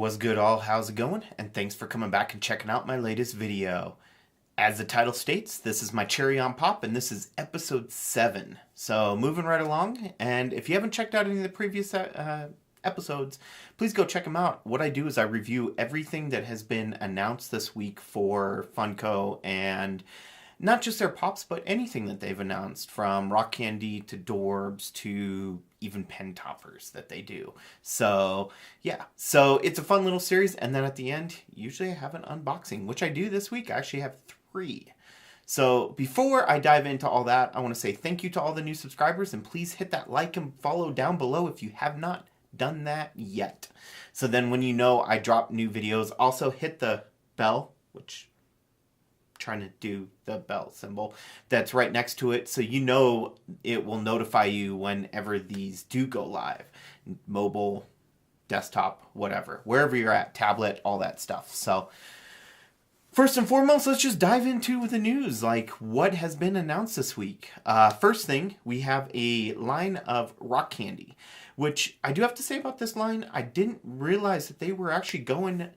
what's good all? How's it going? And thanks for coming back and checking out my latest video. As the title states, this is my cherry on pop and this is episode 7. So moving right along, and if you haven't checked out any of the previous episodes, please go check them out. What I do is I review everything that has been announced this week for Funko, and not just their pops, but anything that they've announced, from rock candy to Dorbs to even pen toppers that they do. So yeah, so it's a fun little series. And then at the end, usually I have an unboxing, which I do this week. I actually have 3. So before I dive into all that, I want to say thank you to all the new subscribers, and please hit that like and follow down below if you have not done that yet. So then when you know I drop new videos, also hit the bell, which trying to do the bell symbol that's right next to it, so you know it will notify you whenever these do go live. Mobile, desktop, whatever, wherever you're at, tablet, all that stuff. So first and foremost, let's just dive into the news, like what has been announced this week. First thing, we have a line of rock candy, which I do have to say about this line, I didn't realize that they were actually going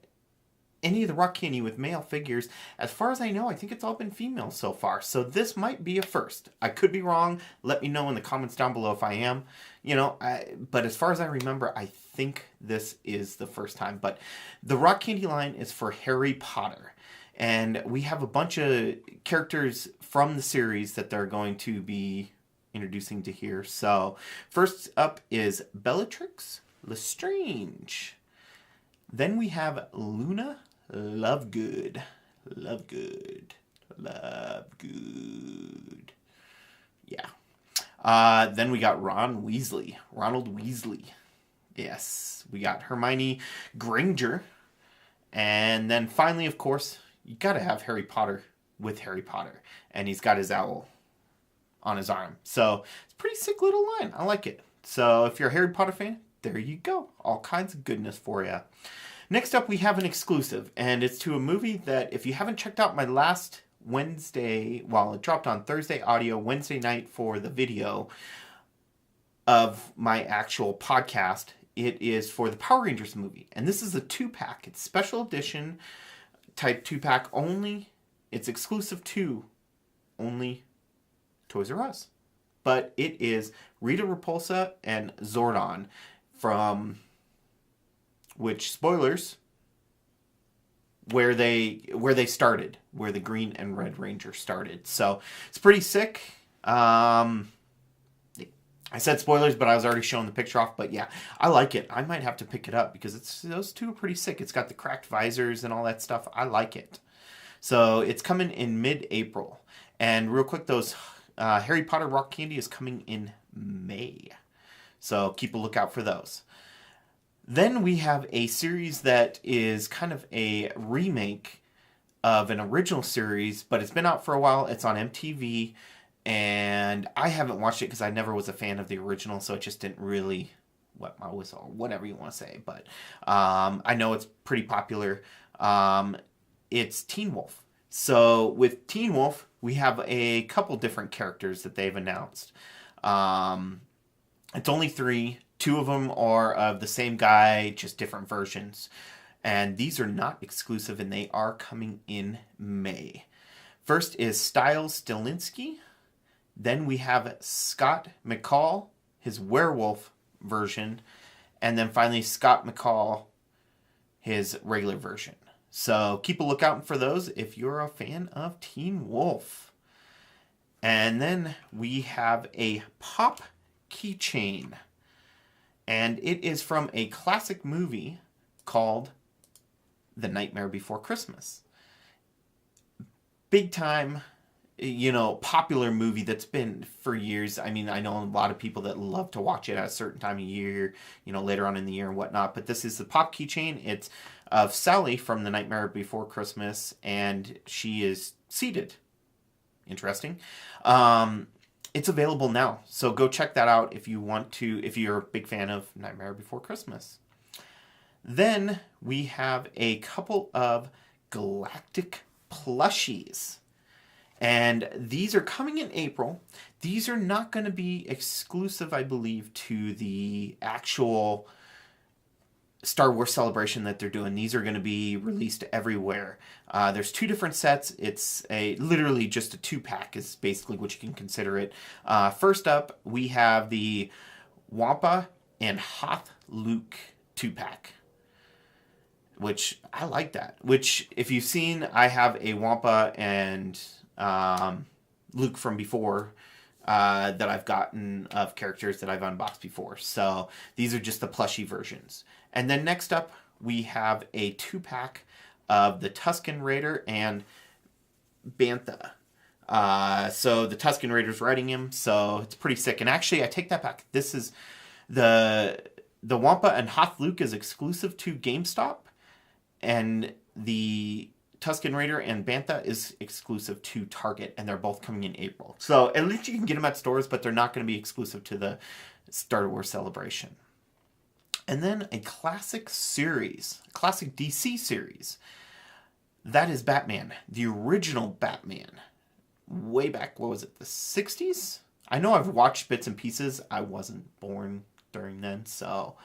any of the rock candy with male figures. As far as I know, I think it's all been female so far. So this might be a first. I could be wrong. Let me know in the comments down below if I am. But as far as I remember, I think this is the first time. But the rock candy line is for Harry Potter. And we have a bunch of characters from the series that they're going to be introducing to here. So first up is Bellatrix Lestrange. Then we have Luna Lovegood. Yeah. Then we got Ronald Weasley. Yes. We got Hermione Granger. And then finally, of course, you gotta have Harry Potter with Harry Potter. And he's got his owl on his arm. So it's a pretty sick little line. I like it. So if you're a Harry Potter fan, there you go. All kinds of goodness for you. Next up, we have an exclusive, and it's to a movie that, if you haven't checked out my last Wednesday, well, it dropped on Thursday audio, Wednesday night for the video of my actual podcast, it is for the Power Rangers movie. And this is a 2-pack. It's special edition type 2-pack only. It's exclusive to only Toys R Us. But it is Rita Repulsa and Zordon from, which, spoilers, where they started, where the Green and Red Ranger started. So it's pretty sick. I said spoilers, but I was already showing the picture off. But yeah, I like it. I might have to pick it up because those two are pretty sick. It's got the cracked visors and all that stuff. I like it. So it's coming in mid-April. And real quick, those Harry Potter rock candy is coming in May. So keep a lookout for those. Then we have a series that is kind of a remake of an original series, but it's been out for a while. It's on MTV, and I haven't watched it because I never was a fan of the original, so it just didn't really wet my whistle, whatever you want to say. But I know it's pretty popular. It's Teen Wolf. So with Teen Wolf, we have a couple different characters that they've announced. It's only 3. 2 of them are of the same guy, just different versions. And these are not exclusive, and they are coming in May. First is Styles Stilinski. Then we have Scott McCall, his werewolf version. And then finally Scott McCall, his regular version. So keep a lookout for those if you're a fan of Teen Wolf. And then we have a pop keychain. And it is from a classic movie called The Nightmare Before Christmas. Big time, popular movie that's been for years. I mean, I know a lot of people that love to watch it at a certain time of year, later on in the year and whatnot. But this is the pop keychain. It's of Sally from The Nightmare Before Christmas, and she is seated. Interesting. It's available now, so go check that out if you want to, if you're a big fan of Nightmare Before Christmas. Then we have a couple of Galactic plushies. And these are coming in April. These are not going to be exclusive, I believe, to the actual Star Wars Celebration that they're doing. These are going to be released everywhere. There's 2 different sets. It's literally just a 2-pack is basically what you can consider it. First up, we have the Wampa and Hoth Luke 2-pack, which I like that. Which, if you've seen, I have a Wampa and Luke from before that I've gotten of characters that I've unboxed before. So these are just the plushie versions. And then next up, we have a 2-pack of the Tusken Raider and Bantha. So the Tusken Raider's riding him, so it's pretty sick. And actually, I take that back. This is the Wampa and Hoth Luke is exclusive to GameStop, and the Tusken Raider and Bantha is exclusive to Target, and they're both coming in April. So at least you can get them at stores, but they're not going to be exclusive to the Star Wars Celebration. And then a classic series, classic DC series. That is Batman, the original Batman. Way back, what was it, the 60s? I know I've watched bits and pieces. I wasn't born during then, so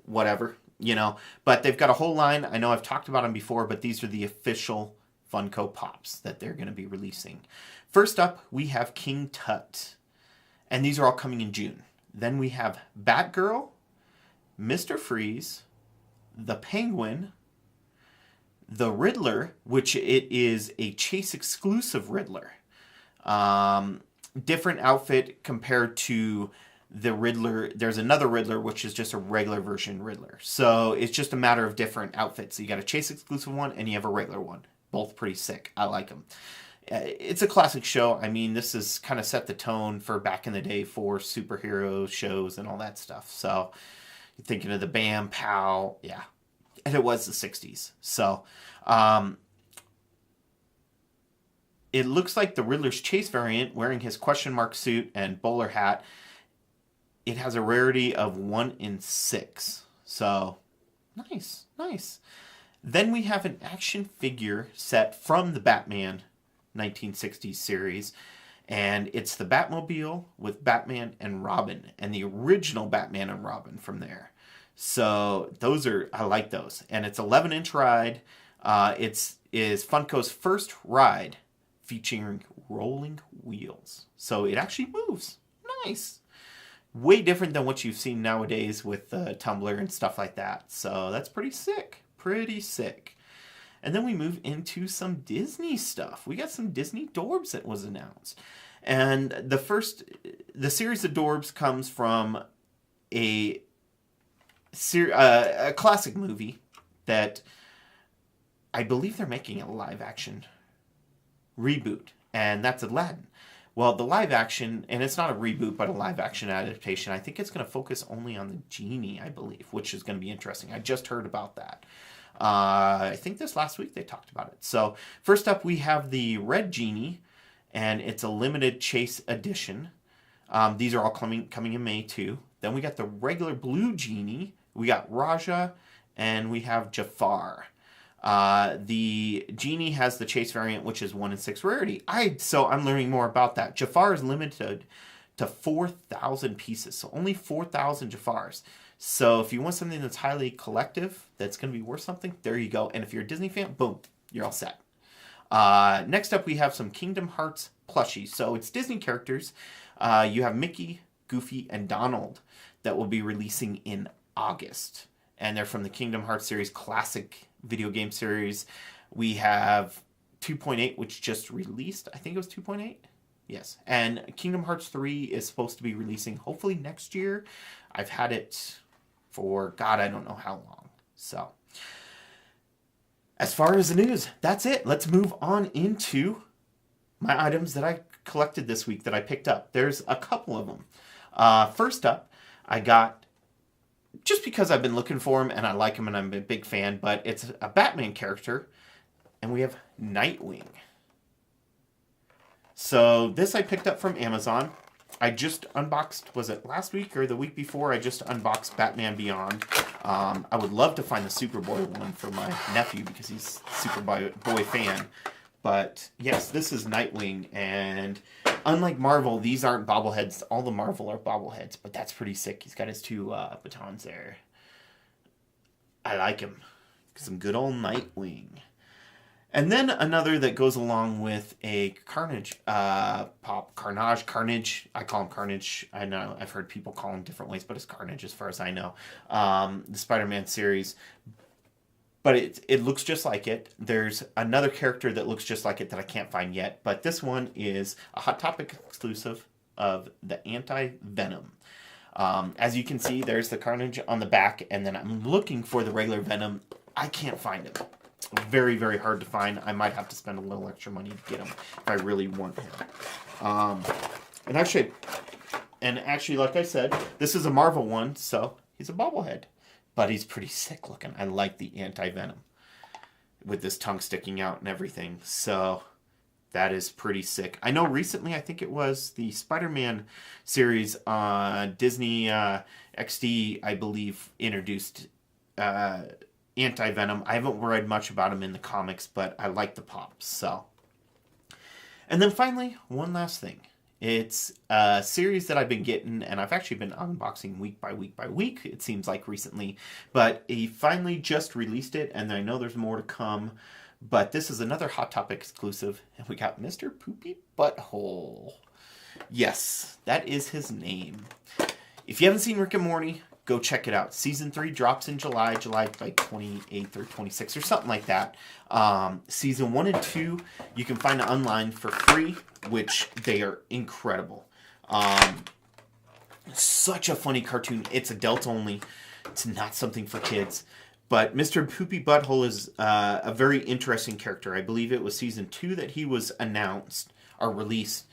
whatever, you know. But they've got a whole line. I know I've talked about them before, but these are the official Funko Pops that they're going to be releasing. First up, we have King Tut. And these are all coming in June. Then we have Batgirl, Mr. Freeze, the Penguin, the Riddler, which it is a Chase exclusive Riddler. Different outfit compared to the Riddler. There's another Riddler, which is just a regular version Riddler. So it's just a matter of different outfits. So you got a Chase exclusive one and you have a regular one. Both pretty sick. I like them. It's a classic show. I mean, this has kind of set the tone for back in the day for superhero shows and all that stuff. So you're thinking of the Bam, Pow, yeah. And it was the 60s. So it looks like the Riddler's Chase variant, wearing his question mark suit and bowler hat, it has a rarity of 1 in 6. So nice, nice. Then we have an action figure set from the Batman 1960s series, and it's the Batmobile with Batman and Robin, and the original Batman and Robin from there. So those are, I like those. And it's 11-inch ride. It's Funko's first ride featuring rolling wheels. So it actually moves. Nice. Way different than what you've seen nowadays with the Tumbler and stuff like that. So that's pretty sick. Pretty sick. And then we move into some Disney stuff. We got some Disney Dorbs that was announced. And the series of Dorbs comes from a classic movie that I believe they're making a live action reboot, and that's Aladdin. Well, the live action, and it's not a reboot, but a live action adaptation, I think it's going to focus only on the genie, I believe, which is going to be interesting. I just heard about that. I think this last week they talked about it. So first up, we have the Red Genie, and it's a limited Chase edition. These are all coming in May too. Then we got the regular Blue Genie. We got Raja, and we have Jafar. The Genie has the Chase variant, which is 1 in 6 rarity. So I'm learning more about that. Jafar is limited to 4,000 pieces, so only 4,000 Jafars. So if you want something that's highly collective, that's going to be worth something, there you go. And if you're a Disney fan, boom, you're all set. Next up, we have some Kingdom Hearts plushies. So it's Disney characters. You have Mickey, Goofy, and Donald that will be releasing in August. And they're from the Kingdom Hearts series, classic video game series. We have 2.8, which just released. I think it was 2.8. Yes. And Kingdom Hearts 3 is supposed to be releasing hopefully next year. I've had it for, God, I don't know how long. So, as far as the news, that's it. Let's move on into my items that I collected this week that I picked up. There's a couple of them. First up, I got, just because I've been looking for him and I like him and I'm a big fan, but it's a Batman character, and we have Nightwing. So this I picked up from Amazon. I just unboxed, was it last week or the week before? I just unboxed Batman Beyond. I would love to find the Superboy one for my nephew because he's a Superboy fan. But yes, this is Nightwing, and unlike Marvel, these aren't bobbleheads. All the Marvel are bobbleheads, but that's pretty sick. He's got his 2 batons there. I like him. Some good old Nightwing. And then another that goes along with a Carnage pop. Carnage. I call him Carnage. I know I've heard people call him different ways, but it's Carnage as far as I know. The Spider-Man series. But it looks just like it. There's another character that looks just like it that I can't find yet. But this one is a Hot Topic exclusive of the Anti-Venom. As you can see, there's the Carnage on the back. And then I'm looking for the regular Venom. I can't find him. Very, very hard to find. I might have to spend a little extra money to get him if I really want him. And actually, like I said, this is a Marvel one, so he's a bobblehead. But he's pretty sick looking. I like the Anti-Venom with this tongue sticking out and everything. So that is pretty sick. I know recently, I think it was the Spider-Man series on Disney XD, I believe, introduced Anti-Venom. I haven't read much about him in the comics, but I like the pops. So, and then finally, one last thing. It's a series that I've been getting, and I've actually been unboxing week by week by week, it seems like recently. But he finally just released it, and I know there's more to come. But this is another Hot Topic exclusive, and we got Mr. Poopy Butthole. Yes, that is his name. If you haven't seen Rick and Morty, go check it out. Season 3 drops in July like 28th or 26th or something like that. Season 1 and 2, you can find it online for free, which they are incredible. Such a funny cartoon. It's adults only. It's not something for kids. But Mr. Poopy Butthole is a very interesting character. I believe it was Season 2 that he was announced or released.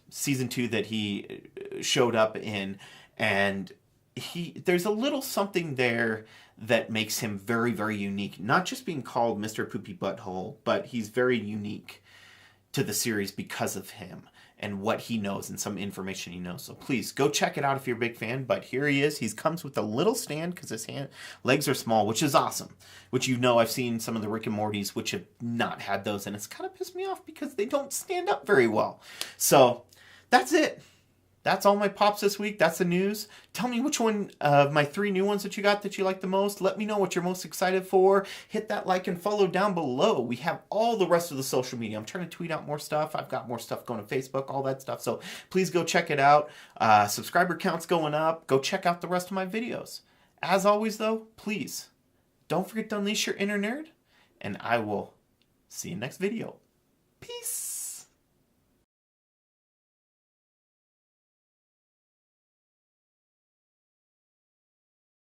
Season 2 that he showed up in, and there's a little something there that makes him very, very unique. Not just being called Mr. Poopy Butthole, but he's very unique to the series because of him and what he knows and some information he knows. So please go check it out if you're a big fan. But here he is. He comes with a little stand because his legs are small, which is awesome. Which I've seen some of the Rick and Mortys which have not had those, and it's kind of pissed me off because they don't stand up very well. So that's it. That's all my pops this week. That's the news. Tell me which one of my 3 new ones that you got that you like the most. Let me know what you're most excited for. Hit that like and follow down below. We have all the rest of the social media. I'm trying to tweet out more stuff. I've got more stuff going to Facebook, all that stuff. So please go check it out. Subscriber count's going up. Go check out the rest of my videos. As always, though, please don't forget to unleash your inner nerd. And I will see you next video. Peace.